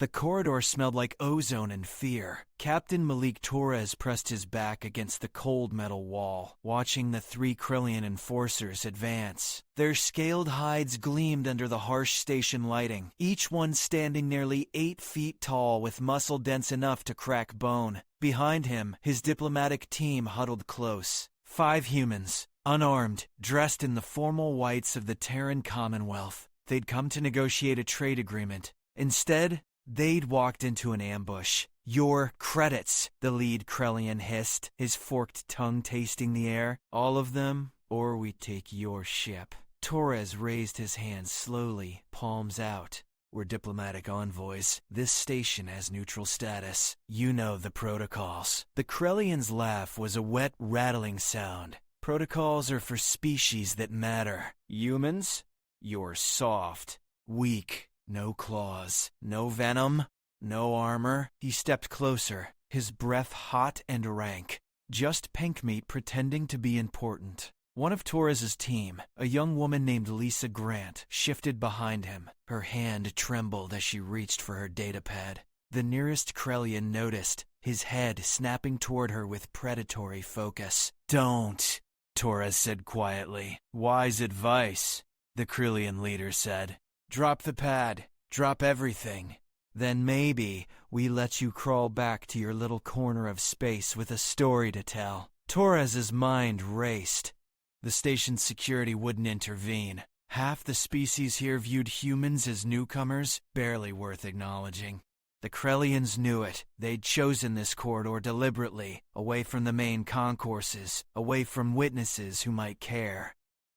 The corridor smelled like ozone and fear. Captain Malik Torres pressed his back against the cold metal wall, watching the 3 Krellian enforcers advance. Their scaled hides gleamed under the harsh station lighting, each one standing nearly 8 feet tall with muscle dense enough to crack bone. Behind him, his diplomatic team huddled close. 5 humans, unarmed, dressed in the formal whites of the Terran Commonwealth. They'd come to negotiate a trade agreement. Instead, they'd walked into an ambush. "Your credits," the lead Krellian hissed, his forked tongue tasting the air. "All of them, or we take your ship." Torres raised his hands slowly, palms out. "We're diplomatic envoys. This station has neutral status. You know the protocols." The Krellian's laugh was a wet, rattling sound. "Protocols are for species that matter. Humans? You're soft, weak. No claws, no venom, no armor." He stepped closer, his breath hot and rank. Just pink meat pretending to be important. One of Torres's team, a young woman named Lisa Grant, shifted behind him. Her hand trembled as she reached for her datapad. The nearest Krellian noticed, his head snapping toward her with predatory focus. "Don't," Torres said quietly. "Wise advice," the Krellian leader said. "Drop the pad. Drop everything. Then maybe we let you crawl back to your little corner of space with a story to tell." Torres's mind raced. The station's security wouldn't intervene. Half the species here viewed humans as newcomers, barely worth acknowledging. The Krellians knew it. They'd chosen this corridor deliberately, away from the main concourses, away from witnesses who might care.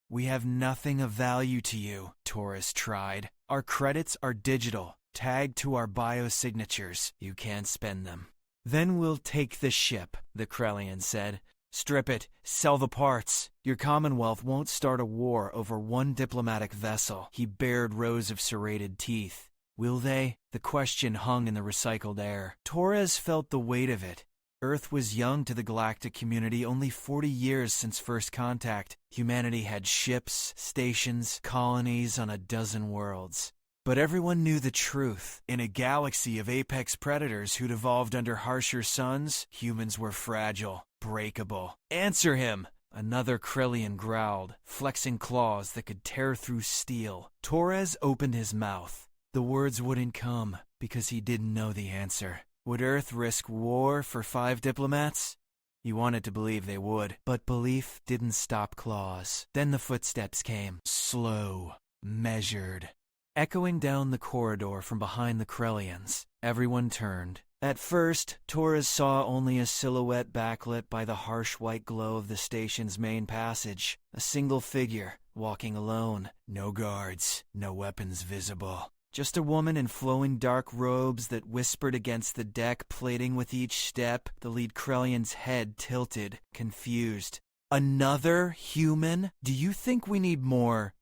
"We have nothing of value to you," Torres tried. "Our credits are digital, tagged to our biosignatures. You can't spend them." "Then we'll take the ship," the Krellian said. "Strip it, sell the parts. Your Commonwealth won't start a war over one diplomatic vessel." He bared rows of serrated teeth. "Will they?" The question hung in the recycled air. Torres felt the weight of it. Earth was young to the galactic community, only 40 years since first contact. Humanity had ships, stations, colonies on a dozen worlds. But everyone knew the truth. In a galaxy of apex predators who'd evolved under harsher suns, humans were fragile, breakable. "Answer him!" Another Krellian growled, flexing claws that could tear through steel. Torres opened his mouth. The words wouldn't come because he didn't know the answer. Would Earth risk war for 5 diplomats? He wanted to believe they would, but belief didn't stop claws. Then the footsteps came, slow, measured, echoing down the corridor from behind the Krellians. Everyone turned. At first, Torres saw only a silhouette backlit by the harsh white glow of the station's main passage. A single figure, walking alone. No guards, no weapons visible. Just a woman in flowing dark robes that whispered against the deck plating with each step. The lead Krellian's head tilted, confused. "Another human? Do you think we need more?"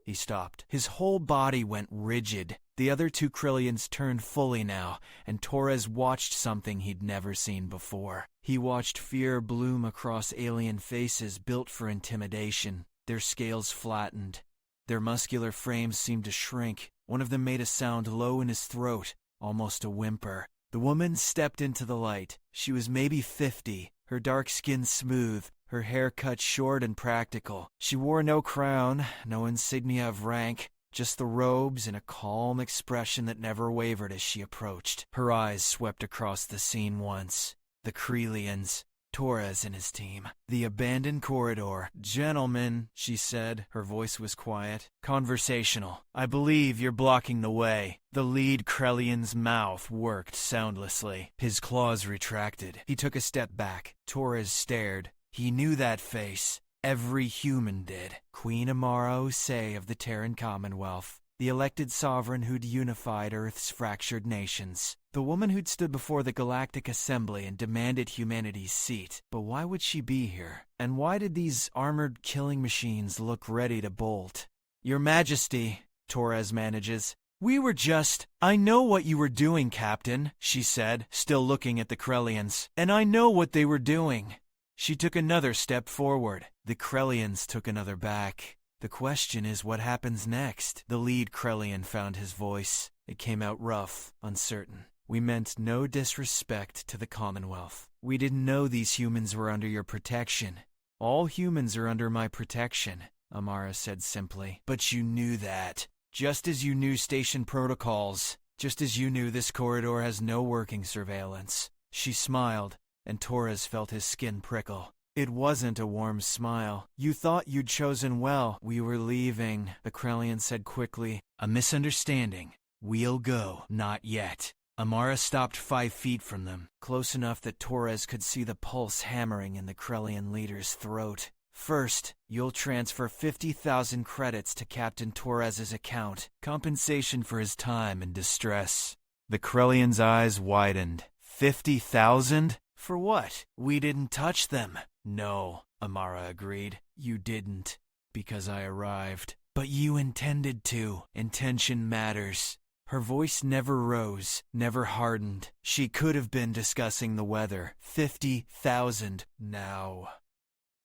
He stopped. His whole body went rigid. The other 2 Krellians turned fully now, and Torres watched something he'd never seen before. He watched fear bloom across alien faces built for intimidation. Their scales flattened. Their muscular frames seemed to shrink. One of them made a sound low in his throat, almost a whimper. The woman stepped into the light. She was maybe 50, her dark skin smooth, her hair cut short and practical. She wore no crown, no insignia of rank, just the robes and a calm expression that never wavered as she approached. Her eyes swept across the scene once. The Krellians, Torres and his team. The abandoned corridor. "Gentlemen," she said. Her voice was quiet, conversational. "I believe you're blocking the way." The lead Krellian's mouth worked soundlessly. His claws retracted. He took a step back. Torres stared. He knew that face. Every human did. Queen Amara Osei of the Terran Commonwealth. The elected sovereign who'd unified Earth's fractured nations. The woman who'd stood before the Galactic Assembly and demanded humanity's seat. But why would she be here? And why did these armored killing machines look ready to bolt? "Your Majesty," Torres manages. "We were just—" "I know what you were doing, Captain," she said, still looking at the Krellians. "And I know what they were doing." She took another step forward. The Krellians took another back. "The question is what happens next." The lead Krellian found his voice. It came out rough, uncertain. We meant no disrespect to the Commonwealth. We didn't know these humans were under your protection. All humans are under my protection, Amara said simply. But you knew that. Just as you knew station protocols. Just as you knew this corridor has no working surveillance. She smiled, and Torres felt his skin prickle. It wasn't a warm smile. You thought you'd chosen well. We were leaving, the Krellian said quickly. A misunderstanding. We'll go. Not yet. Amara stopped 5 feet from them, close enough that Torres could see the pulse hammering in the Krellian leader's throat. First, you'll transfer 50,000 credits to Captain Torres's account, compensation for his time and distress. The Krellian's eyes widened. 50,000? For what? We didn't touch them. No, Amara agreed. You didn't, because I arrived. But you intended to. Intention matters. Her voice never rose, never hardened. She could have been discussing the weather. 50,000 now.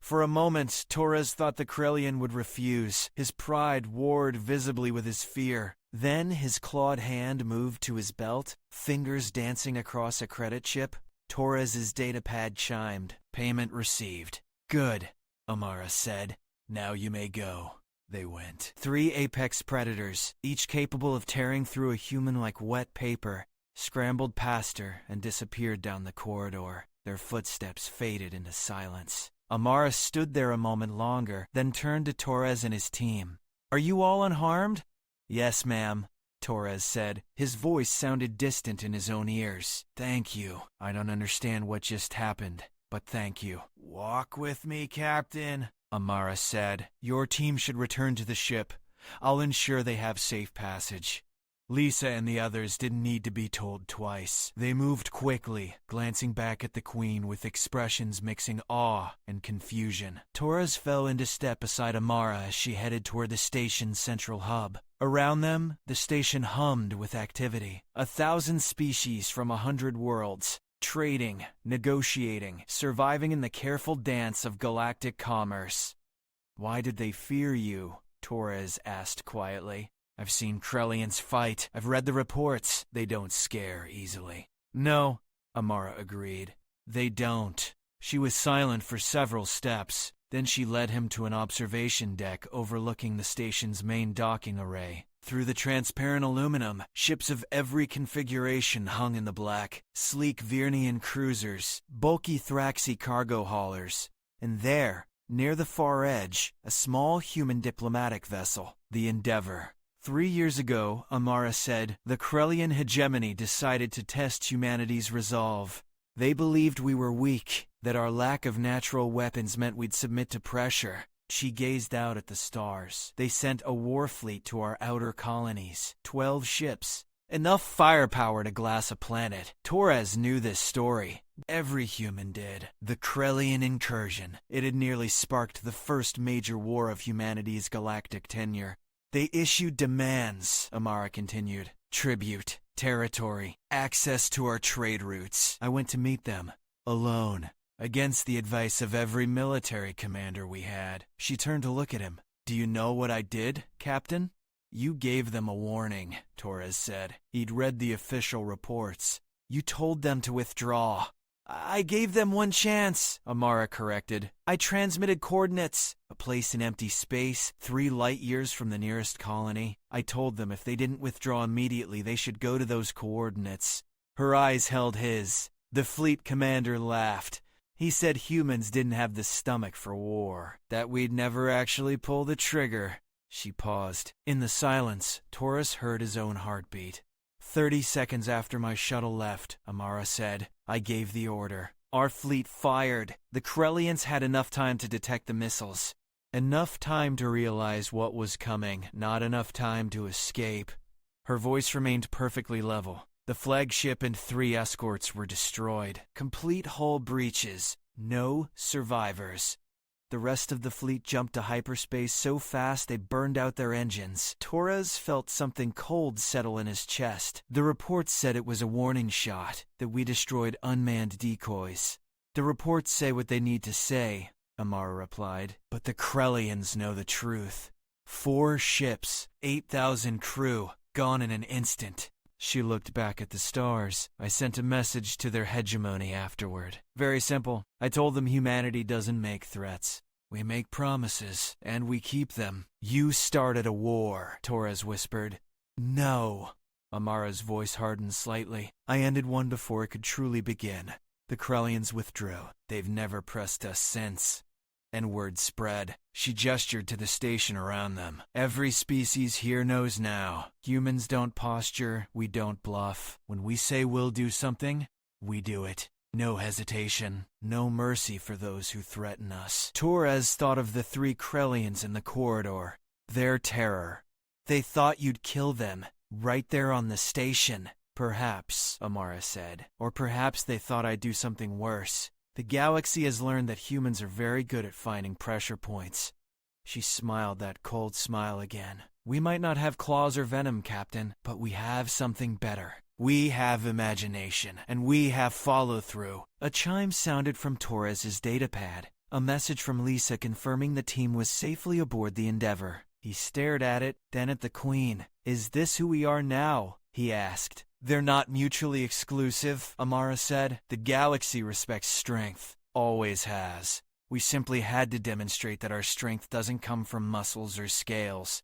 For a moment, Torres thought the Krellian would refuse. His pride warred visibly with his fear. Then his clawed hand moved to his belt, fingers dancing across a credit chip. Torres's datapad chimed. Payment received. Good, Amara said. Now you may go. They went. 3 apex predators, each capable of tearing through a human like wet paper, scrambled past her and disappeared down the corridor. Their footsteps faded into silence. Amara stood there a moment longer, then turned to Torres and his team. Are you all unharmed? Yes, ma'am, Torres said. His voice sounded distant in his own ears. Thank you. I don't understand what just happened, but thank you. Walk with me, Captain, Amara said. Your team should return to the ship. I'll ensure they have safe passage. Lisa and the others didn't need to be told twice. They moved quickly, glancing back at the Queen with expressions mixing awe and confusion. Torres fell into step beside Amara as she headed toward the station's central hub. Around them, the station hummed with activity. 1,000 species from 100 worlds. Trading, negotiating, surviving in the careful dance of galactic commerce. Why did they fear you? Torres asked quietly. I've seen Krellians fight. I've read the reports. They don't scare easily. No, Amara agreed. They don't. She was silent for several steps. Then she led him to an observation deck overlooking the station's main docking array. Through the transparent aluminum, ships of every configuration hung in the black. Sleek Virnian cruisers, bulky Thraxi cargo haulers. And there, near the far edge, a small human diplomatic vessel, the Endeavor. 3 years ago, Amara said, the Krellian hegemony decided to test humanity's resolve. They believed we were weak, that our lack of natural weapons meant we'd submit to pressure. She gazed out at the stars. They sent a war fleet to our outer colonies. 12 ships. Enough firepower to glass a planet. Torres knew this story. Every human did. The Krellian incursion. It had nearly sparked the first major war of humanity's galactic tenure. They issued demands, Amara continued. Tribute, territory, access to our trade routes. I went to meet them, alone, against the advice of every military commander we had. She turned to look at him. Do you know what I did, Captain? You gave them a warning, Torres said. He'd read the official reports. You told them to withdraw. I gave them one chance, Amara corrected. I transmitted coordinates. A place in empty space, 3 light years from the nearest colony. I told them if they didn't withdraw immediately, they should go to those coordinates. Her eyes held his. The fleet commander laughed. He said humans didn't have the stomach for war, that we'd never actually pull the trigger. She paused. In the silence, Torres heard his own heartbeat. 30 seconds after my shuttle left, Amara said, I gave the order. Our fleet fired. The Krellians had enough time to detect the missiles. Enough time to realize what was coming, not enough time to escape. Her voice remained perfectly level. The flagship and 3 escorts were destroyed. Complete hull breaches. No survivors. The rest of the fleet jumped to hyperspace so fast they burned out their engines. Torres felt something cold settle in his chest. The reports said it was a warning shot, that we destroyed unmanned decoys. The reports say what they need to say, Amara replied. But the Krellians know the truth. 4 ships, 8,000 crew, gone in an instant. She looked back at the stars. I sent a message to their hegemony afterward. Very simple. I told them humanity doesn't make threats. We make promises, and we keep them. You started a war, Torres whispered. No. Amara's voice hardened slightly. I ended one before it could truly begin. The Krellians withdrew. They've never pressed us since. And word spread. She gestured to the station around them. Every species here knows now. Humans don't posture, we don't bluff. When we say we'll do something, we do it. No hesitation, no mercy for those who threaten us. Torres thought of the 3 Krellians in the corridor. Their terror. They thought you'd kill them, right there on the station. Perhaps, Amara said. Or perhaps they thought I'd do something worse. The galaxy has learned that humans are very good at finding pressure points. She smiled that cold smile again. We might not have claws or venom, Captain, but we have something better. We have imagination, and we have follow-through. A chime sounded from Torres's datapad. A message from Lisa confirming the team was safely aboard the Endeavor. He stared at it, then at the Queen. Is this who we are now? He asked. They're not mutually exclusive, Amara said. The galaxy respects strength. Always has. We simply had to demonstrate that our strength doesn't come from muscles or scales.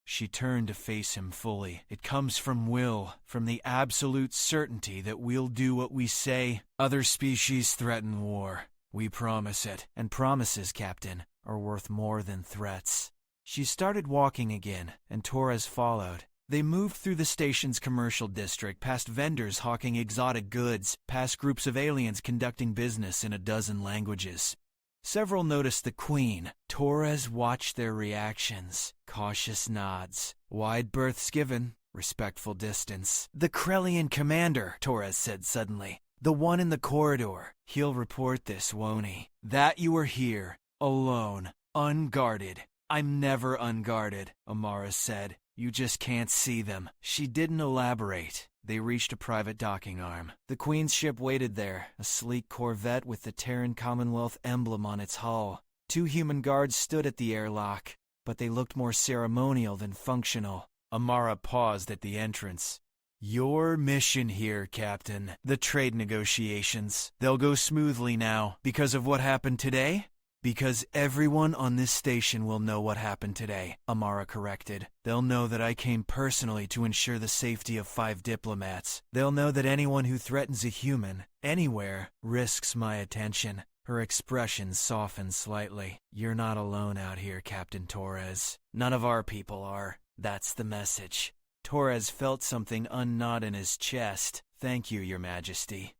She turned to face him fully. It comes from will, from the absolute certainty that we'll do what we say. Other species threaten war. We promise it. And promises, Captain, are worth more than threats. She started walking again, and Torres followed. They moved through the station's commercial district, past vendors hawking exotic goods, past groups of aliens conducting business in a dozen languages. Several noticed the Queen. Torres watched their reactions. Cautious nods. Wide berths given. Respectful distance. The Krellian commander, Torres said suddenly. The one in the corridor. He'll report this, won't he? That you were here, alone, unguarded. I'm never unguarded, Amara said. You just can't see them. She didn't elaborate. They reached a private docking arm. The Queen's ship waited there, a sleek Corvette with the Terran Commonwealth emblem on its hull. 2 human guards stood at the airlock, but they looked more ceremonial than functional. Amara paused at the entrance. Your mission here, Captain. The trade negotiations. They'll go smoothly now. Because of what happened today? Because everyone on this station will know what happened today, Amara corrected. They'll know that I came personally to ensure the safety of 5 diplomats. They'll know that anyone who threatens a human, anywhere, risks my attention. Her expression softened slightly. You're not alone out here, Captain Torres. None of our people are. That's the message. Torres felt something unknot in his chest. Thank you, Your Majesty.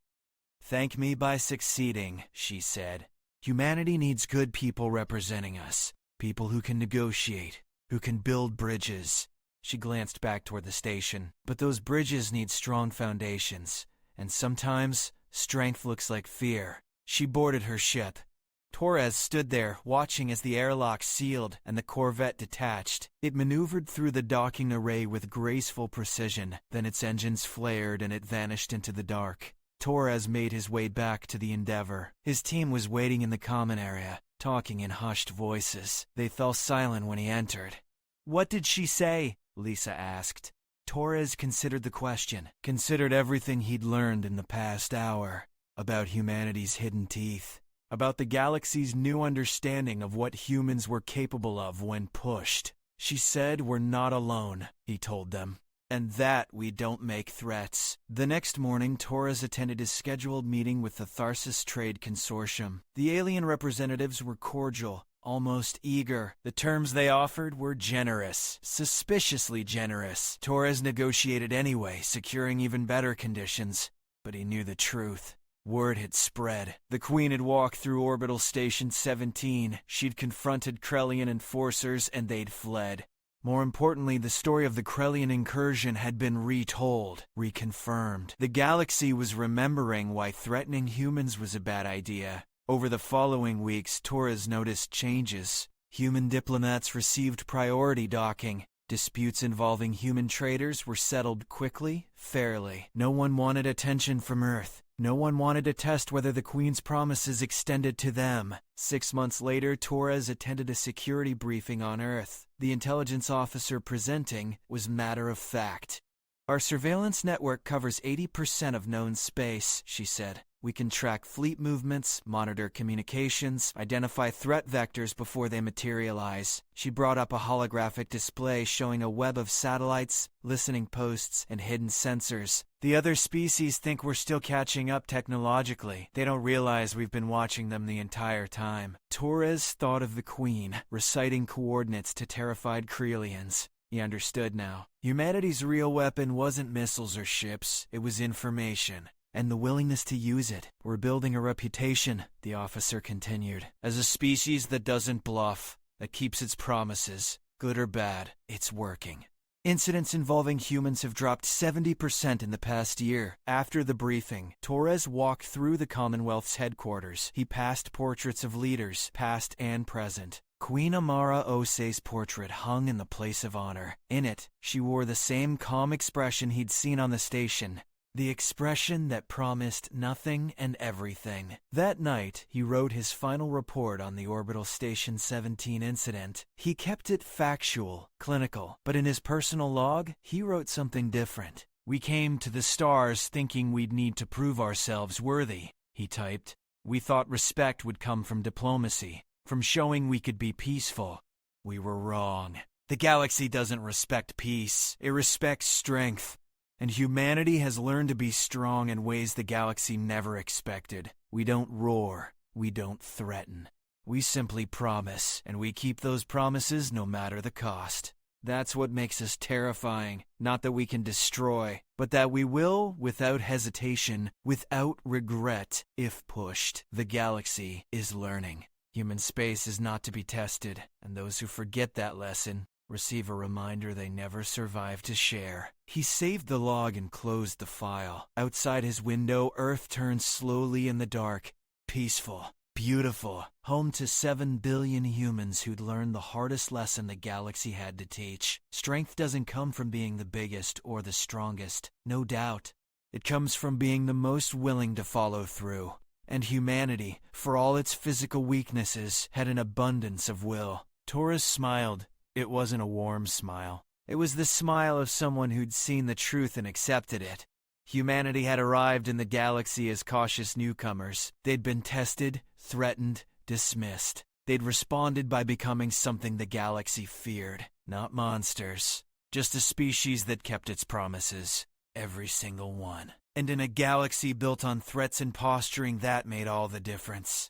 Thank me by succeeding, she said. Humanity needs good people representing us. People who can negotiate, who can build bridges. She glanced back toward the station. But those bridges need strong foundations. And sometimes, strength looks like fear. She boarded her ship. Torres stood there, watching as the airlock sealed and the Corvette detached. It maneuvered through the docking array with graceful precision. Then its engines flared and it vanished into the dark. Torres made his way back to the Endeavor. His team was waiting in the common area, talking in hushed voices. They fell silent when he entered. What did she say? Lisa asked. Torres considered the question, considered everything he'd learned in the past hour. About humanity's hidden teeth. About the galaxy's new understanding of what humans were capable of when pushed. She said we're not alone, he told them. And that we don't make threats. The next morning, Torres attended his scheduled meeting with the Tharsis Trade Consortium. The alien representatives were cordial, almost eager. The terms they offered were generous, suspiciously generous. Torres negotiated anyway, securing even better conditions. But he knew the truth. Word had spread. The Queen had walked through Orbital Station 17. She'd confronted Krellian enforcers, and they'd fled. More importantly, the story of the Krellian incursion had been retold, reconfirmed. The galaxy was remembering why threatening humans was a bad idea. Over the following weeks, Torres noticed changes. Human diplomats received priority docking. Disputes involving human traders were settled quickly, fairly. No one wanted attention from Earth. No one wanted to test whether the Queen's promises extended to them. 6 months later, Torres attended a security briefing on Earth. The intelligence officer presenting was matter of fact. Our surveillance network covers 80% of known space, she said. We can track fleet movements, monitor communications, identify threat vectors before they materialize. She brought up a holographic display showing a web of satellites, listening posts, and hidden sensors. The other species think we're still catching up technologically. They don't realize we've been watching them the entire time. Torres thought of the Queen, reciting coordinates to terrified Krellians. He understood now. Humanity's real weapon wasn't missiles or ships, it was information. And the willingness to use it. We're building a reputation, the officer continued, as a species that doesn't bluff, that keeps its promises. Good or bad, it's working. Incidents involving humans have dropped 70% in the past year. After the briefing, Torres walked through the Commonwealth's headquarters. He passed portraits of leaders, past and present. Queen Amara Osei's portrait hung in the place of honor. In it, she wore the same calm expression he'd seen on the station. The expression that promised nothing and everything. That night, he wrote his final report on the Orbital Station 17 incident. He kept it factual, clinical, but in his personal log, he wrote something different. We came to the stars thinking we'd need to prove ourselves worthy, he typed. We thought respect would come from diplomacy, from showing we could be peaceful. We were wrong. The galaxy doesn't respect peace, it respects strength. And humanity has learned to be strong in ways the galaxy never expected. We don't roar. We don't threaten. We simply promise, and we keep those promises no matter the cost. That's what makes us terrifying. Not that we can destroy, but that we will, without hesitation, without regret, if pushed. The galaxy is learning. Human space is not to be tested, and those who forget that lesson receive a reminder they never survived to share. He saved the log and closed the file. Outside his window, Earth turned slowly in the dark. Peaceful. Beautiful. Home to 7 billion humans who'd learned the hardest lesson the galaxy had to teach. Strength doesn't come from being the biggest or the strongest. No doubt. It comes from being the most willing to follow through. And humanity, for all its physical weaknesses, had an abundance of will. Torres smiled. It wasn't a warm smile. It was the smile of someone who'd seen the truth and accepted it. Humanity had arrived in the galaxy as cautious newcomers. They'd been tested, threatened, dismissed. They'd responded by becoming something the galaxy feared. Not monsters. Just a species that kept its promises. Every single one. And in a galaxy built on threats and posturing, that made all the difference.